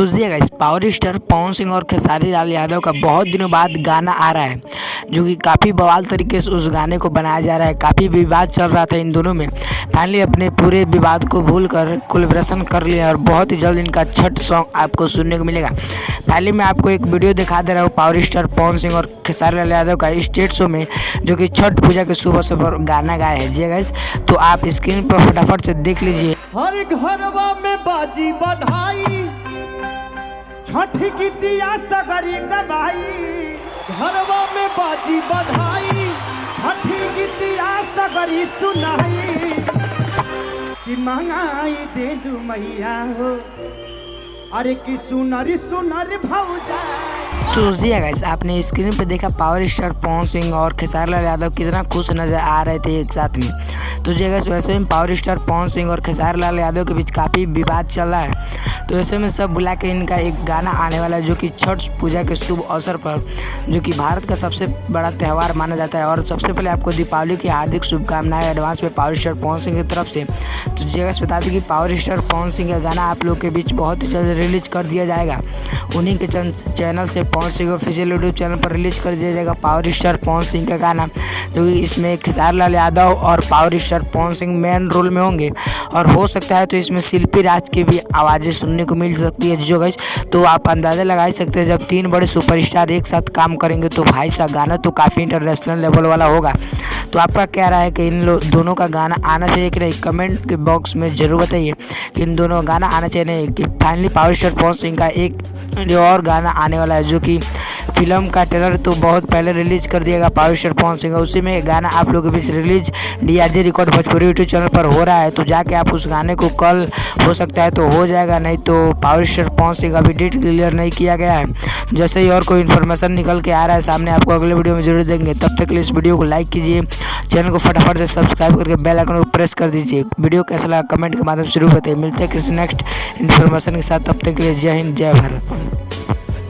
तो जी guys, power star Pawan Singh और खेसारी लाल यादव का बहुत दिनों बाद गाना आ रहा है, जो कि काफ़ी बवाल तरीके से उस गाने को बनाया जा रहा है। काफ़ी विवाद चल रहा था इन दोनों में। फाइनली अपने पूरे विवाद को भूलकर कोलैबोरेशन कर लिया और बहुत ही जल्द इनका छठ सॉन्ग आपको सुनने को मिलेगा। फाइनली मैं आपको एक वीडियो दिखा दे रहा हूँ पावर स्टार पवन सिंह और खेसारी लाल यादव का स्टेज शो में, जो कि छठ पूजा के शुभ अवसर पर गाना गाए हैं। जी गाइस, तो आप स्क्रीन पर फटाफट से देख लीजिए। हर घरवा में बाजी बधाई, छठ गीतिया सगरी गवाई। घरवा में बाजी बधाई, छठ गीतिया सगरी सुनाई। कि महंगाई दे दू मैया हो, अरे कि सुनर सुनर भौजा। तो जी गाइस, आपने स्क्रीन पे देखा पावर स्टार पवन सिंह और खेसारी लाल यादव कितना खुश नजर आ रहे थे एक साथ में। तो जी गाइस, वैसे में पावर स्टार पवन सिंह और खेसारी लाल यादव के बीच काफ़ी विवाद चल रहा है। तो ऐसे में सब बुला के इनका एक गाना आने वाला है, जो कि छठ पूजा के शुभ अवसर पर, जो कि भारत का सबसे बड़ा त्यौहार माना जाता है। और सबसे पहले आपको दीपावली की हार्दिक शुभकामनाएं एडवांस में पावर स्टार पवन सिंह की तरफ से। तो जी गाइस, बता दें कि पावर स्टार पवन सिंह का गाना आप लोग के बीच बहुत ही जल्द रिलीज कर दिया जाएगा। उन्हीं के चैनल से Pawan Singh official YouTube channel पर रिलीज कर दिया जाएगा पावर स्टार पवन सिंह का गाना, जो कि इसमें खेसारी लाल यादव और power star Pawan Singh main role में होंगे। और हो सकता है तो इसमें शिल्पी राज की भी आवाज़ें सुनने को मिल सकती है। जो गाइस, तो आप अंदाज़ा लगा सकते हैं, जब तीन बड़े सुपरस्टार एक साथ काम करेंगे तो भाई साहब गाना तो काफ़ी इंटरनेशनल लेवल वाला होगा। तो आपका क्या राय है कि इन दोनों का गाना आना चाहिए कि नहीं? कमेंट के बॉक्स में ज़रूर बताइए कि इन दोनों गाना आना चाहिए नहीं। कि finally power star Pawan Singh का एक और गाना आने वाला है, जो कि फिल्म का ट्रेलर तो बहुत पहले रिलीज कर दिएगा पावर स्टार पवन सिंह। उसी में गाना आप लोगों के बीच release DRJ record Bhojpuri YouTube channel पर हो रहा है। तो जाके आप उस गाने को कल हो सकता है तो हो जाएगा, नहीं तो पावर स्टार पवन सिंह अभी डेट क्लियर नहीं किया गया है। जैसे ही और कोई इन्फॉर्मेशन निकल के आ रहा है सामने, आपको अगले वीडियो में जरूर देंगे। तब तक के लिए इस वीडियो को लाइक कीजिए, चैनल को फटाफट से सब्सक्राइब करके बेल आइकन को प्रेस कर दीजिए। वीडियो कैसा लगा कमेंट के माध्यम से जरूर बताइए। मिलते हैं किसी नेक्स्ट इन्फॉर्मेशन के साथ, तब तक के लिए जय हिंद जय भारत।